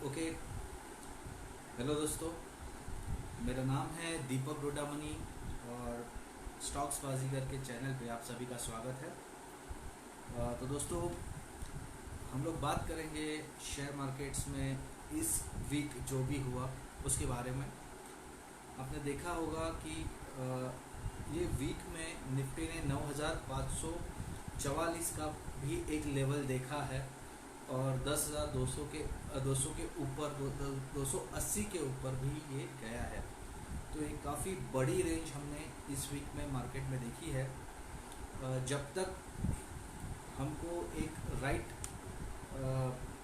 Okay. Hello दोस्तों, मेरा नाम है दीपक डोडामनी और स्टॉक्स बाजीगर के चैनल पे आप सभी का स्वागत है। तो दोस्तों, हम लोग बात करेंगे शेयर मार्केट्स में इस वीक जो भी हुआ उसके बारे में। आपने देखा होगा कि ये वीक में निफ्टी ने 9,544 का भी एक लेवल देखा है और 10,200 के 200 के ऊपर 280 के ऊपर भी ये गया है। तो एक काफ़ी बड़ी रेंज हमने इस वीक में मार्केट में देखी है। जब तक हमको एक राइट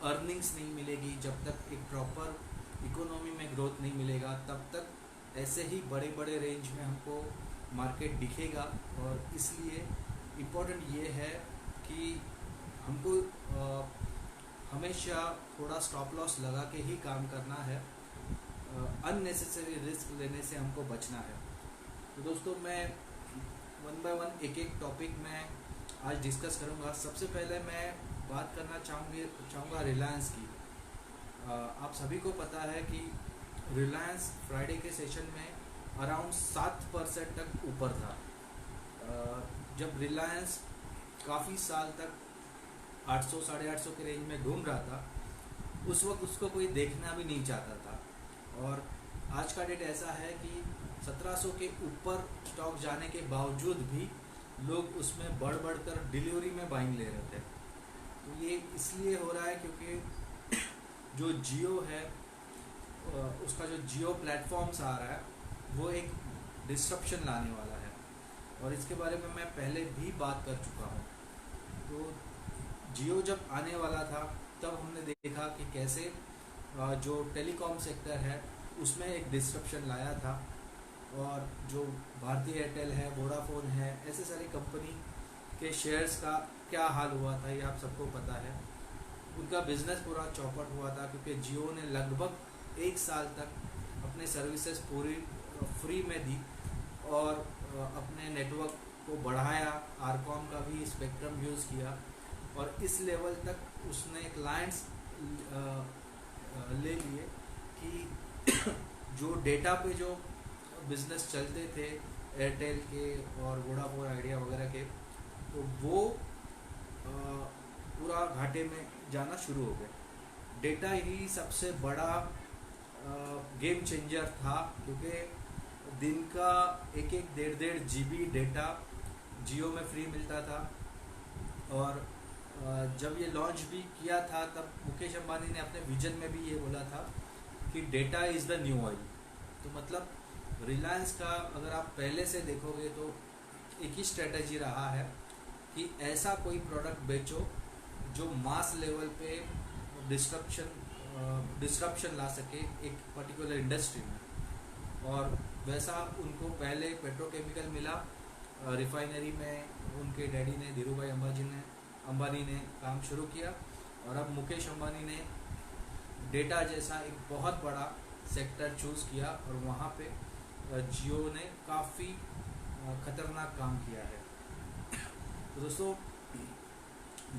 अर्निंग्स नहीं मिलेगी, जब तक एक प्रॉपर इकोनॉमी में ग्रोथ नहीं मिलेगा, तब तक ऐसे ही बड़े बड़े रेंज में हमको मार्केट दिखेगा। और इसलिए इम्पोर्टेंट ये है कि हमको हमेशा थोड़ा स्टॉप लॉस लगा के ही काम करना है। अननेसेसरी रिस्क लेने से हमको बचना है। तो दोस्तों, मैं वन बाय वन एक एक टॉपिक में आज डिस्कस करूंगा। सबसे पहले मैं बात करना चाहूँगा रिलायंस की। आप सभी को पता है कि रिलायंस फ्राइडे के सेशन में अराउंड 7% तक ऊपर था। जब रिलायंस काफ़ी साल तक 800 साढ़े 800 के रेंज में घूम रहा था, उस वक्त उसको कोई देखना भी नहीं चाहता था। और आज का डेट ऐसा है कि 1700 के ऊपर स्टॉक जाने के बावजूद भी लोग उसमें बढ़ कर डिलीवरी में बाइंग ले रहे थे। तो ये इसलिए हो रहा है क्योंकि जो जियो है, उसका जो जियो प्लेटफॉर्म्स आ रहा है वो एक डिस्ट्रप्शन लाने वाला है। और इसके बारे में मैं पहले भी बात कर चुका हूँ। तो जियो जब आने वाला था तब हमने देखा कि कैसे जो टेलीकॉम सेक्टर है उसमें एक डिस्ट्रप्शन लाया था। और जो भारती एयरटेल है, वोडाफोन है, ऐसे सारी कंपनी के शेयर्स का क्या हाल हुआ था ये आप सबको पता है। उनका बिजनेस पूरा चौपट हुआ था क्योंकि जियो ने लगभग 1 साल तक अपने सर्विसेज पूरी फ्री में दी और अपने नेटवर्क को बढ़ाया, आरकॉम का भी स्पेक्ट्रम यूज़ किया और इस लेवल तक उसने क्लाइंट्स ले लिए कि जो डेटा पे जो बिजनेस चलते थे एयरटेल के और वोडाफोन आइडिया वगैरह के, तो वो पूरा घाटे में जाना शुरू हो गए। डेटा ही सबसे बड़ा गेम चेंजर था क्योंकि दिन का एक डेढ़ GB डेटा जियो में फ्री मिलता था। और जब ये लॉन्च भी किया था तब मुकेश अंबानी ने अपने विजन में भी ये बोला था कि data is the new oil. तो मतलब रिलायंस का अगर आप पहले से देखोगे तो एक ही स्ट्रेटजी रहा है कि ऐसा कोई प्रोडक्ट बेचो जो मास लेवल पे डिस्ट्रप्शन ला सके एक पर्टिकुलर इंडस्ट्री में। और वैसा उनको पहले पेट्रोकेमिकल मिला, रिफाइनरी में उनके डैडी ने, धीरू भाई अंबानी ने काम शुरू किया। और अब मुकेश अंबानी ने डेटा जैसा एक बहुत बड़ा सेक्टर चूज़ किया और वहाँ पे जियो ने काफ़ी ख़तरनाक काम किया है। तो दोस्तों,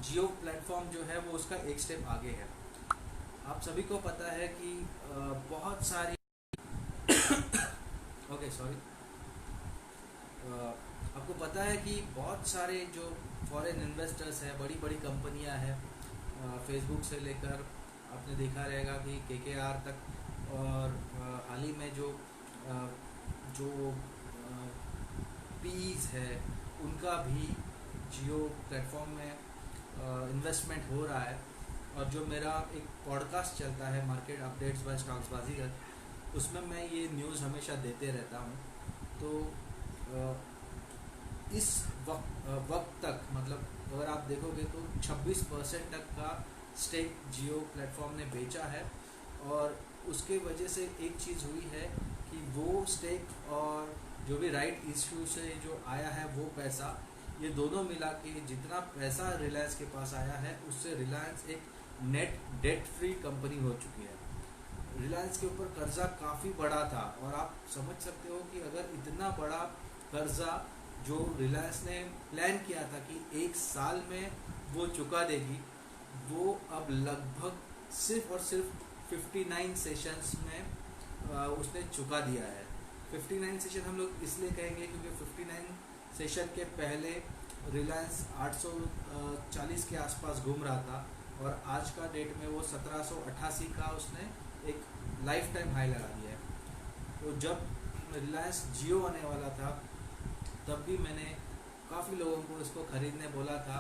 जियो प्लेटफॉर्म जो है वो उसका एक स्टेप आगे है। आप सभी को पता है कि बहुत सारी आपको पता है कि बहुत सारे जो फॉरेन इन्वेस्टर्स हैं, बड़ी बड़ी कंपनियां हैं, फेसबुक से लेकर आपने देखा रहेगा कि KKR तक, और हाल ही में जो पीज है उनका भी जियो प्लेटफॉर्म में इन्वेस्टमेंट हो रहा है। और जो मेरा एक पॉडकास्ट चलता है मार्केट अपडेट्स बाय स्टॉक्स बाजीगर, उसमें मैं ये न्यूज़ हमेशा देते रहता हूँ। तो इस वक्त तक मतलब अगर आप देखोगे तो 26% तक का स्टेक जियो प्लेटफॉर्म ने बेचा है। और उसके वजह से एक चीज़ हुई है कि वो स्टेक और जो भी राइट इश्यू से जो आया है वो पैसा, ये दोनों मिला के जितना पैसा रिलायंस के पास आया है उससे रिलायंस एक नेट डेट फ्री कंपनी हो चुकी है। रिलायंस के ऊपर कर्जा काफ़ी बड़ा था और आप समझ सकते हो कि अगर इतना बड़ा कर्जा जो रिलायंस ने प्लान किया था कि 1 साल में वो चुका देगी, वो अब लगभग सिर्फ और सिर्फ 59 सेशंस में उसने चुका दिया है। 59 सेशन हम लोग इसलिए कहेंगे क्योंकि 59 सेशन के पहले रिलायंस 840 के आसपास घूम रहा था और आज का डेट में वो 1788 का उसने एक लाइफ टाइम हाई लगा दिया है। तो जब रिलायंस जियो आने वाला था तब भी मैंने काफ़ी लोगों को इसको ख़रीदने बोला था।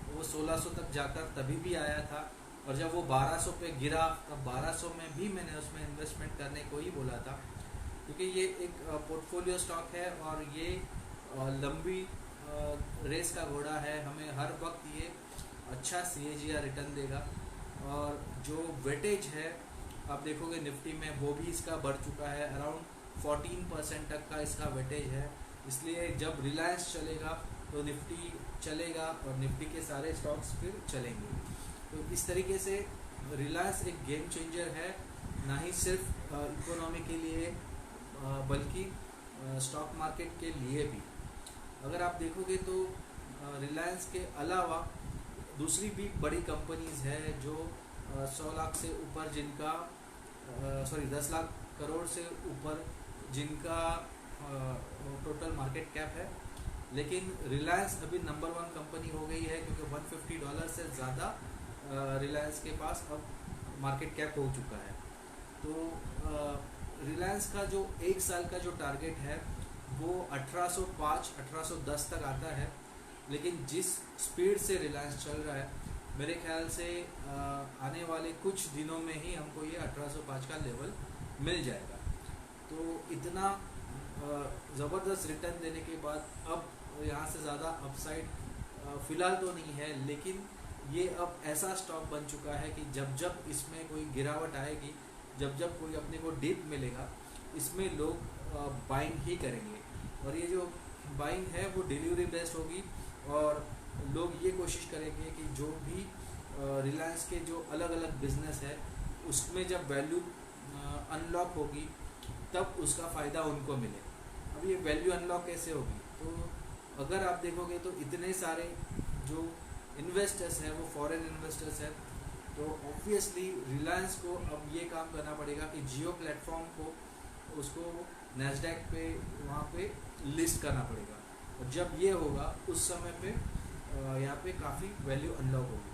वो 1600 तक जाकर तभी भी आया था और जब वो 1200 पे गिरा तब 1200 में भी मैंने उसमें इन्वेस्टमेंट करने को ही बोला था, क्योंकि ये एक पोर्टफोलियो स्टॉक है और ये लंबी रेस का घोड़ा है। हमें हर वक्त ये अच्छा CAGR रिटर्न देगा और जो वेटेज है आप देखोगे निफ्टी में वो भी इसका बढ़ चुका है, अराउंड 14% तक का इसका वेटेज है। इसलिए जब रिलायंस चलेगा तो निफ्टी चलेगा और निफ्टी के सारे स्टॉक्स फिर चलेंगे। तो इस तरीके से रिलायंस एक गेम चेंजर है, ना ही सिर्फ इकोनॉमी के लिए बल्कि स्टॉक मार्केट के लिए भी। अगर आप देखोगे तो रिलायंस के अलावा दूसरी भी बड़ी कंपनीज है जो 100 लाख से ऊपर जिनका 10 लाख करोड़ से ऊपर जिनका टोटल मार्केट कैप है, लेकिन रिलायंस अभी नंबर 1 कंपनी हो गई है क्योंकि $150 से ज़्यादा रिलायंस के पास अब मार्केट कैप हो चुका है। तो रिलायंस का जो 1 साल का जो टारगेट है वो 1805-1810 तक आता है, लेकिन जिस स्पीड से रिलायंस चल रहा है मेरे ख्याल से आने वाले कुछ दिनों में ही हमको ये 1805 का लेवल मिल जाएगा। तो इतना ज़बरदस्त रिटर्न देने के बाद अब यहाँ से ज़्यादा अपसाइड फ़िलहाल तो नहीं है, लेकिन ये अब ऐसा स्टॉक बन चुका है कि जब जब इसमें कोई गिरावट आएगी, जब जब कोई अपने को डिप मिलेगा, इसमें लोग बाइंग ही करेंगे। और ये जो बाइंग है वो डिलीवरी बेस्ड होगी और लोग ये कोशिश करेंगे कि जो भी रिलायंस के जो अलग अलग बिजनेस है उसमें जब वैल्यू अनलॉक होगी तब उसका फ़ायदा उनको मिले। अब ये वैल्यू अनलॉक कैसे होगी? तो अगर आप देखोगे तो इतने सारे जो इन्वेस्टर्स हैं वो फॉरेन इन्वेस्टर्स हैं, तो ऑब्वियसली रिलायंस को अब ये काम करना पड़ेगा कि जियो प्लेटफॉर्म को उसको नैस्डैक पे वहाँ पे लिस्ट करना पड़ेगा। और जब ये होगा उस समय पे यहाँ पे काफ़ी वैल्यू अनलॉक होगी।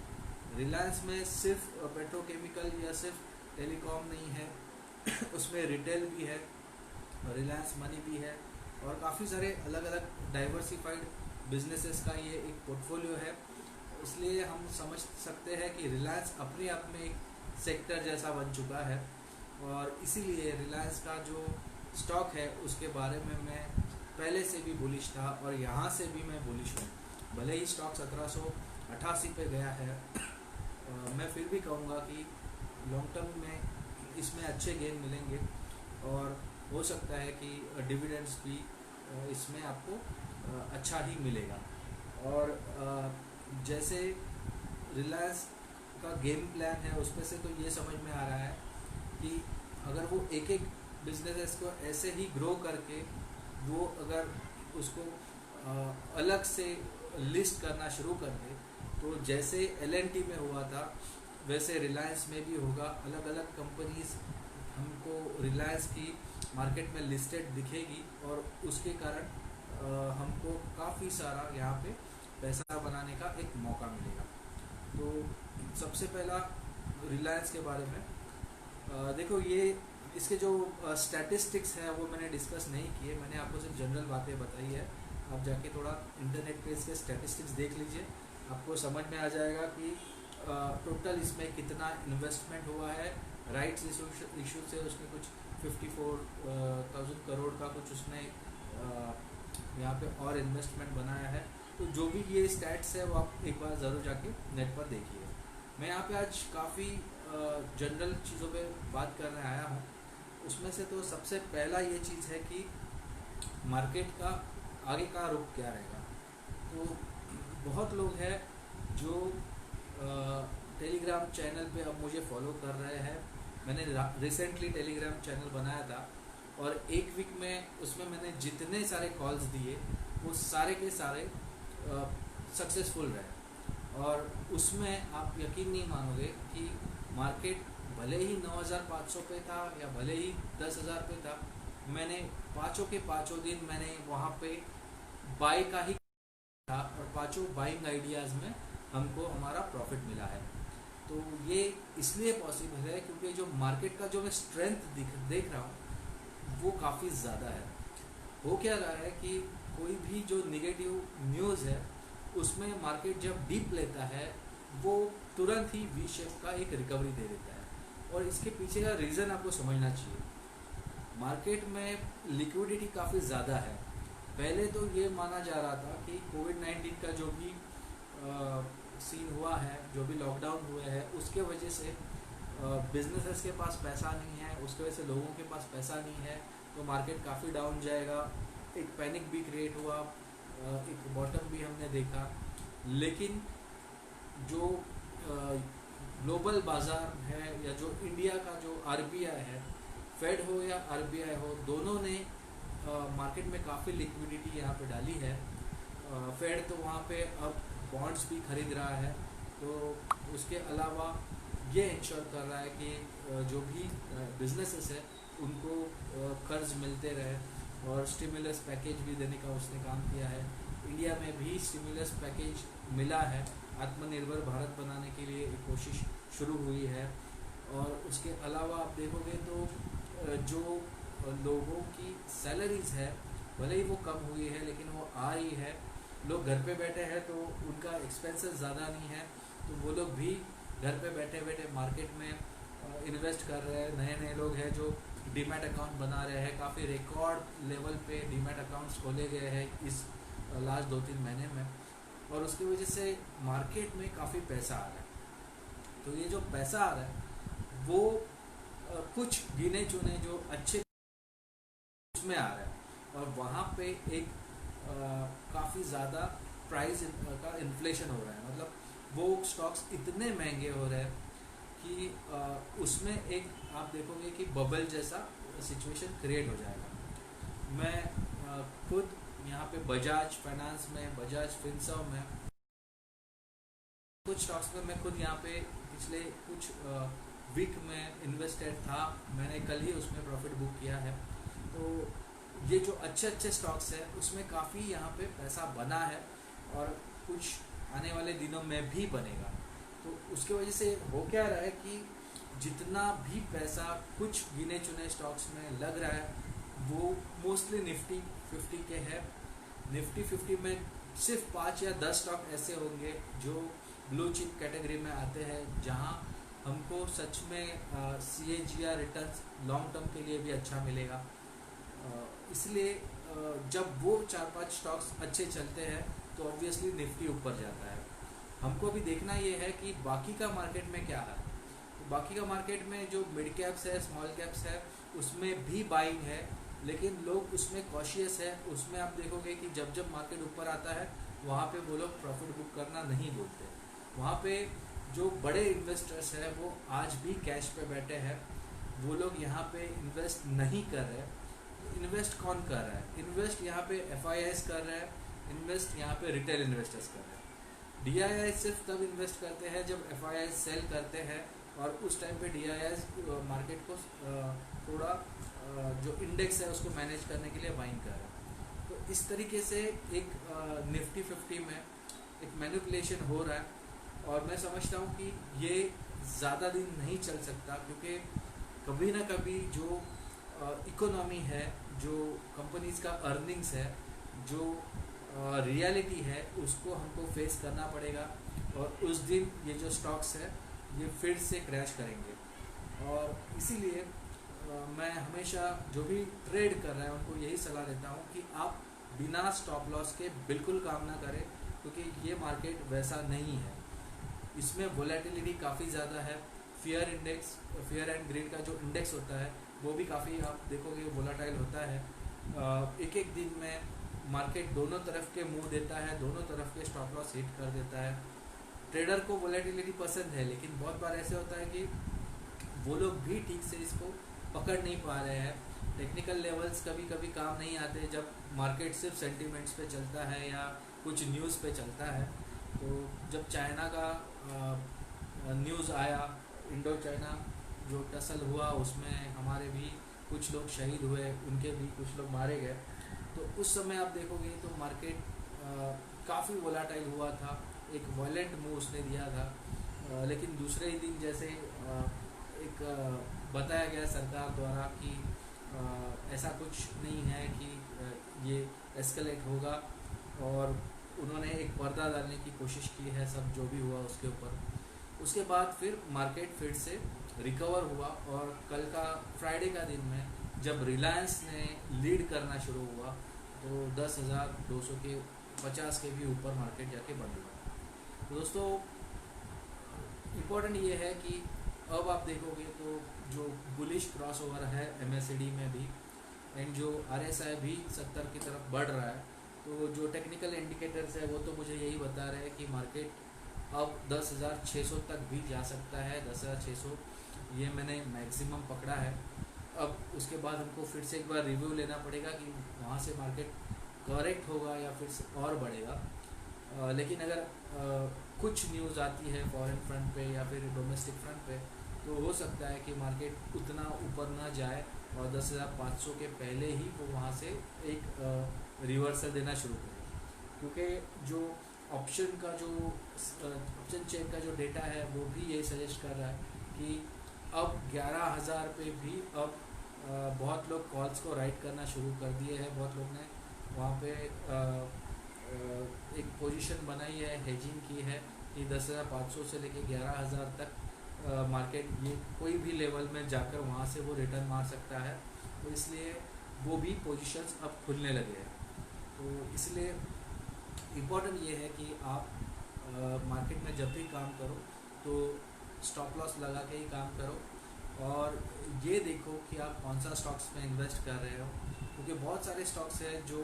रिलायंस में सिर्फ पेट्रोकेमिकल या सिर्फ टेलीकॉम नहीं है, उसमें रिटेल भी है, रिलायंस मनी भी है और काफ़ी सारे अलग अलग डाइवर्सिफाइड बिजनेसेस का ये एक पोर्टफोलियो है। इसलिए हम समझ सकते हैं कि रिलायंस अपने आप में एक सेक्टर जैसा बन चुका है और इसीलिए रिलायंस का जो स्टॉक है उसके बारे में मैं पहले से भी बुलिश था और यहाँ से भी मैं बुलिश हूँ। भले ही स्टॉक 1788 पे गया है, मैं फिर भी कहूँगा कि लॉन्ग टर्म में इसमें अच्छे गेन मिलेंगे और हो सकता है कि डिविडेंड्स भी इसमें आपको अच्छा ही मिलेगा। और जैसे रिलायंस का गेम प्लान है उसमें से तो ये समझ में आ रहा है कि अगर वो एक एक बिजनेस को ऐसे ही ग्रो करके वो अगर उसको अलग से लिस्ट करना शुरू कर दे तो जैसे L&T में हुआ था वैसे रिलायंस में भी होगा। अलग अलग कंपनीज हमको रिलायंस की मार्केट में लिस्टेड दिखेगी और उसके कारण हमको काफ़ी सारा यहाँ पे पैसा बनाने का एक मौका मिलेगा। तो सबसे पहला रिलायंस के बारे में देखो, ये इसके जो स्टैटिस्टिक्स है वो मैंने डिस्कस नहीं किए, मैंने आपको सिर्फ जनरल बातें बताई है। आप जाके थोड़ा इंटरनेट पे इसके स्टैटिस्टिक्स देख लीजिए, आपको समझ में आ जाएगा कि टोटल इसमें कितना इन्वेस्टमेंट हुआ है। राइट्स इशू से उसने कुछ 54,000 करोड़ का कुछ उसने यहाँ पे और इन्वेस्टमेंट बनाया है। तो जो भी ये स्टैट्स है वो आप एक बार ज़रूर जाके नेट पर देखिए। मैं यहाँ पे आज काफ़ी जनरल चीज़ों पे बात करने आया हूँ। उसमें से तो सबसे पहला ये चीज़ है कि मार्केट का आगे का रुख क्या रहेगा। तो बहुत लोग हैं जो टेलीग्राम चैनल पे अब मुझे फॉलो कर रहे हैं। मैंने रिसेंटली टेलीग्राम चैनल बनाया था और एक वीक में उसमें मैंने जितने सारे कॉल्स दिए वो सारे के सारे सक्सेसफुल रहे और उसमें आप यकीन नहीं मानोगे कि मार्केट भले ही 9,500 पे था या भले ही 10,000 पे था, मैंने पाँचों के पाँचों दिन मैंने वहाँ पे बाय का ही था और पाँचों बाइंग आइडियाज़ में हमको हमारा प्रॉफिट मिला है। तो ये इसलिए पॉसिबल है क्योंकि जो मार्केट का जो मैं स्ट्रेंथ देख रहा हूँ वो काफ़ी ज़्यादा है। हो क्या रहा है कि कोई भी जो निगेटिव न्यूज़ है उसमें मार्केट जब डीप लेता है वो तुरंत ही वी शेप का एक रिकवरी दे देता है। और इसके पीछे का रीज़न आपको समझना चाहिए। मार्केट में लिक्विडिटी काफ़ी ज़्यादा है। पहले तो ये माना जा रहा था कि कोविड-19 का जो भी सीन हुआ है, जो भी लॉकडाउन हुए हैं, उसके वजह से बिजनेसेस के पास पैसा नहीं है, उसके वजह से लोगों के पास पैसा नहीं है, तो मार्केट काफ़ी डाउन जाएगा। एक पैनिक भी क्रिएट हुआ, एक बॉटम भी हमने देखा। लेकिन जो ग्लोबल बाज़ार है या जो इंडिया का जो आरबीआई है, फेड हो या आरबीआई हो, दोनों ने मार्केट में काफ़ी लिक्विडिटी यहाँ पे डाली है। फेड तो वहाँ पे अब बॉन्ड्स भी खरीद रहा है, तो उसके अलावा ये इंश्योर कर रहा है कि जो भी बिजनेसेस है उनको कर्ज मिलते रहे, और स्टिमुलस पैकेज भी देने का उसने काम किया है। इंडिया में भी स्टिमुलस पैकेज मिला है, आत्मनिर्भर भारत बनाने के लिए एक कोशिश शुरू हुई है। और उसके अलावा आप देखोगे तो जो लोगों की सैलरीज है भले ही वो कम हुई है लेकिन वो आ रही है। लोग घर पे बैठे हैं तो उनका एक्सपेंसेस ज़्यादा नहीं है, तो वो लोग भी घर पे बैठे बैठे मार्केट में इन्वेस्ट कर रहे हैं। नए नए लोग हैं जो डीमैट अकाउंट बना रहे हैं, काफ़ी रिकॉर्ड लेवल पे डीमैट अकाउंट्स खोले गए हैं इस लास्ट 2-3 महीने में, और उसकी वजह से मार्केट में काफ़ी पैसा आ रहा है। तो ये जो पैसा आ रहा है वो कुछ गिने चुने जो अच्छे उसमें आ रहा है, और वहाँ पे एक काफ़ी ज़्यादा प्राइस का इन्फ्लेशन हो रहा है। मतलब वो स्टॉक्स इतने महंगे हो रहे हैं कि उसमें एक आप देखोगे कि बबल जैसा सिचुएशन क्रिएट हो जाएगा। मैं खुद यहाँ पे बजाज फाइनेंस में, बजाज फिनसर्व में कुछ स्टॉक्स में मैं खुद यहाँ पे पिछले कुछ वीक में इन्वेस्टेड था। मैंने कल ही उसमें प्रॉफिट बुक किया है। तो ये जो अच्छे अच्छे स्टॉक्स है उसमें काफ़ी यहाँ पे पैसा बना है और कुछ आने वाले दिनों में भी बनेगा। तो उसके वजह से हो क्या रहा है कि जितना भी पैसा कुछ गिने चुने स्टॉक्स में लग रहा है वो मोस्टली निफ्टी 50 के है। निफ्टी 50 में सिर्फ 5 या 10 स्टॉक ऐसे होंगे जो ब्लू चिप कैटेगरी में आते हैं, जहां हमको सच में CAGR रिटर्न्स लॉन्ग टर्म के लिए भी अच्छा मिलेगा। इसलिए जब वो 4-5 स्टॉक्स अच्छे चलते हैं तो ऑब्वियसली निफ्टी ऊपर जाता है। हमको भी देखना ये है कि बाकी का मार्केट में क्या है। तो बाकी का मार्केट में जो मिड कैप्स है, स्मॉल कैप्स है, उसमें भी बाइंग है, लेकिन लोग उसमें कॉशियस है। उसमें आप देखोगे कि जब जब मार्केट ऊपर आता है वहाँ पे वो लोग प्रॉफिट बुक करना नहीं बोलते। वहाँ पे जो बड़े इन्वेस्टर्स हैं वो आज भी कैश पे बैठे हैं, वो लोग यहाँ पे इन्वेस्ट नहीं कर रहे। इन्वेस्ट कौन कर रहा है? इन्वेस्ट यहाँ पे FIIs कर रहे हैं, इन्वेस्ट यहाँ पे रिटेल इन्वेस्टर्स कर रहे हैं। DII सिर्फ तब इन्वेस्ट करते हैं जब FIIs सेल करते हैं, और उस टाइम पे DIIs मार्केट को थोड़ा जो इंडेक्स है उसको मैनेज करने के लिए बाइंग कर रहे हैं। तो इस तरीके से एक निफ्टी 50 में एक मैनिपुलेशन हो रहा है, और मैं समझता हूँ कि ये ज़्यादा दिन नहीं चल सकता, क्योंकि कभी ना कभी जो इकोनॉमी है, जो कंपनीज का अर्निंग्स है, जो रियलिटी है, उसको हमको फेस करना पड़ेगा, और उस दिन ये जो स्टॉक्स है ये फिर से क्रैश करेंगे। और इसीलिए मैं हमेशा जो भी ट्रेड कर रहे हैं उनको यही सलाह देता हूँ कि आप बिना स्टॉप लॉस के बिल्कुल काम ना करें, क्योंकि ये मार्केट वैसा नहीं है। इसमें वोलेटिलिटी काफ़ी ज़्यादा है। Fear index, fear and greed का जो इंडेक्स होता है वो भी काफ़ी आप देखोगे वोलाटाइल होता है। एक एक दिन में मार्केट दोनों तरफ के मुंह देता है, दोनों तरफ के स्टॉप लॉस हिट कर देता है। ट्रेडर को वोलेटिलिटी पसंद है, लेकिन बहुत बार ऐसे होता है कि वो लोग भी ठीक से इसको पकड़ नहीं पा रहे हैं। टेक्निकल लेवल्स कभी कभी काम नहीं आते जब मार्केट सिर्फ सेंटीमेंट्स पे चलता है या कुछ न्यूज़ पे चलता है। तो जब चाइना का न्यूज़ आया, इंडो चाइना जो टसल हुआ उसमें हमारे भी कुछ लोग शहीद हुए, उनके भी कुछ लोग मारे गए। तो उस समय आप देखोगे तो मार्केट काफ़ी वोलाटाइल हुआ था, एक वायलेंट मूव उसने दिया था। लेकिन दूसरे ही दिन जैसे एक बताया गया सरकार द्वारा कि ऐसा कुछ नहीं है कि ये एस्केलेट होगा, और उन्होंने एक पर्दा डालने की कोशिश की है सब जो भी हुआ उसके ऊपर। उसके बाद फिर मार्केट फिर से रिकवर हुआ, और कल का फ्राइडे का दिन में जब रिलायंस ने लीड करना शुरू हुआ तो 10,200 के 50 के भी ऊपर मार्केट जाके बंद हुआ। तो दोस्तों इम्पोर्टेंट ये है कि अब आप देखोगे तो जो बुलिश क्रॉस ओवर है MACD में भी, एंड जो RSI भी 70 की तरफ बढ़ रहा है, तो जो टेक्निकल इंडिकेटर्स है वो तो मुझे यही बता रहे हैं कि मार्केट अब 10,600 तक भी जा सकता है। 10,600 ये मैंने मैक्सिमम पकड़ा है। अब उसके बाद हमको फिर से एक बार रिव्यू लेना पड़ेगा कि वहाँ से मार्केट करेक्ट होगा या फिर से और बढ़ेगा। लेकिन अगर कुछ न्यूज़ आती है फॉरेन फ्रंट पे या फिर डोमेस्टिक फ्रंट पे, तो हो सकता है कि मार्केट उतना ऊपर ना जाए और 10,500 के पहले ही वो वहाँ से एक रिवर्सल देना शुरू करे, क्योंकि जो ऑप्शन का जो ऑप्शन चेन का जो डेटा है वो भी ये सजेस्ट कर रहा है कि अब 11,000 पे भी अब बहुत लोग कॉल्स को राइट करना शुरू कर दिए हैं। बहुत लोग ने वहाँ पे एक पोजीशन बनाई है, हेजिंग की है कि 10,500 से लेके 11,000 तक मार्केट ये कोई भी लेवल में जाकर वहाँ से वो रिटर्न मार सकता है। तो इसलिए वो भी पोजीशंस अब खुलने लगे हैं। तो इसलिए इम्पोर्टेंट ये है कि आप मार्केट में जब भी काम करो तो स्टॉप लॉस लगा के ही काम करो, और ये देखो कि आप कौन सा स्टॉक्स में इन्वेस्ट कर रहे हो, क्योंकि बहुत सारे स्टॉक्स हैं जो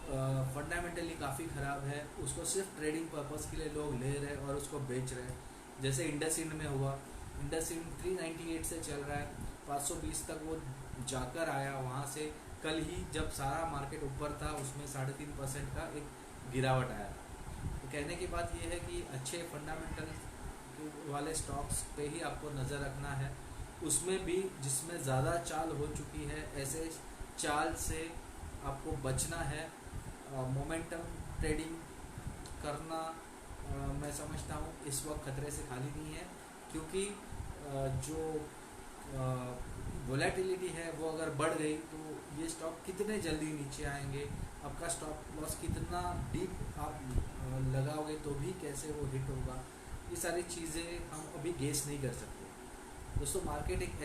फंडामेंटली काफ़ी ख़राब है, उसको सिर्फ ट्रेडिंग पर्पस के लिए लोग ले रहे हैं और उसको बेच रहे हैं। जैसे इंडसइंड में हुआ, इंडसइंड 398 से चल रहा है, 520 तक वो जाकर आया। वहाँ से कल ही जब सारा मार्केट ऊपर था उसमें 3.5% का एक गिरावट आया। तो कहने की बात यह है कि अच्छे फंडामेंटल वाले स्टॉक्स पे ही आपको नज़र रखना है, उसमें भी जिसमें ज़्यादा चाल हो चुकी है, ऐसे चाल से आपको बचना है। मोमेंटम ट्रेडिंग करना मैं समझता हूँ इस वक्त खतरे से खाली नहीं है, क्योंकि जो वोलेटिलिटी है वो अगर बढ़ गई तो ये स्टॉक कितने जल्दी नीचे आएंगे, आपका स्टॉप लॉस कितना डीप आप लगाओगे तो भी कैसे वो हिट होगा, ये सारी चीज़ें हम अभी गेस नहीं कर सकते। दोस्तों मार्केट एक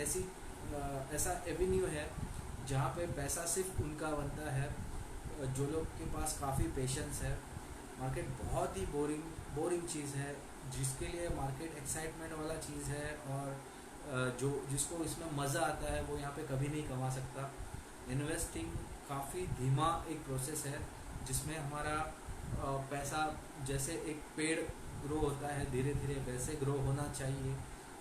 ऐसा एवेन्यू है जहाँ पे पैसा सिर्फ उनका बनता है जो लोग के पास काफ़ी पेशेंस है। मार्केट बहुत ही बोरिंग चीज़ है, जिसके लिए मार्केट एक्साइटमेंट वाला चीज़ है, और जो जिसको इसमें मज़ा आता है वो यहाँ पे कभी नहीं कमा सकता। इन्वेस्टिंग काफ़ी धीमा एक प्रोसेस है, जिसमें हमारा पैसा जैसे एक पेड़ ग्रो होता है धीरे धीरे वैसे ग्रो होना चाहिए।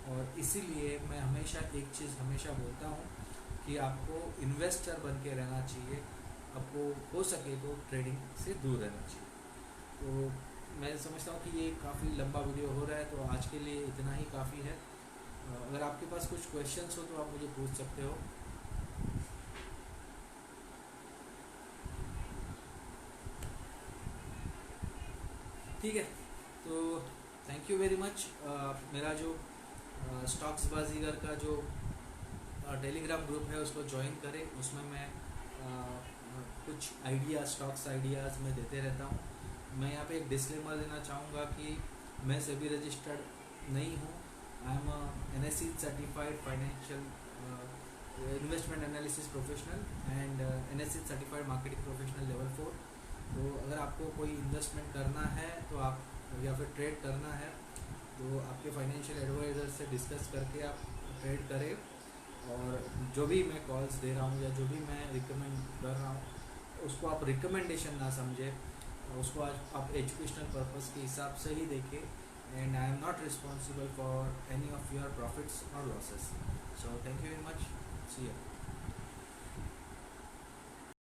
और इसीलिए मैं हमेशा एक चीज़ हमेशा बोलता हूँ कि आपको इन्वेस्टर बन के रहना चाहिए, आपको हो सके तो ट्रेडिंग से दूर रहना चाहिए। तो मैं समझता हूँ कि ये काफ़ी लंबा वीडियो हो रहा है, तो आज के लिए इतना ही काफ़ी है। अगर आपके पास कुछ क्वेश्चंस हो तो आप मुझे पूछ सकते हो। ठीक है, तो थैंक यू वेरी मच। मेरा जो स्टॉक्स बाजीगर का जो टेलीग्राम ग्रुप है उसको ज्वाइन करें, उसमें मैं कुछ आइडिया स्टॉक्स आइडियाज़ में देते रहता हूँ। मैं यहाँ पे एक डिस्क्लेमर देना चाहूँगा कि मैं सेबी रजिस्टर्ड नहीं हूँ। I am NSE certified financial investment analysis professional and NSE certified marketing professional level 4। तो अगर आपको कोई इन्वेस्टमेंट करना है तो आप या फिर ट्रेड करना है तो आपके फाइनेंशियल एडवाइज़र से डिस्कस करके आप ट्रेड करें। और जो भी मैं कॉल्स दे रहा हूँ या जो भी मैं रिकमेंड कर रहा हूँ उसको आप रिकमेंडेशन ना समझे, उसको आप एजुकेशनल पर्पस के हिसाब से ही देखें। And I am not responsible for any of your profits और losses. So thank you very much, see you.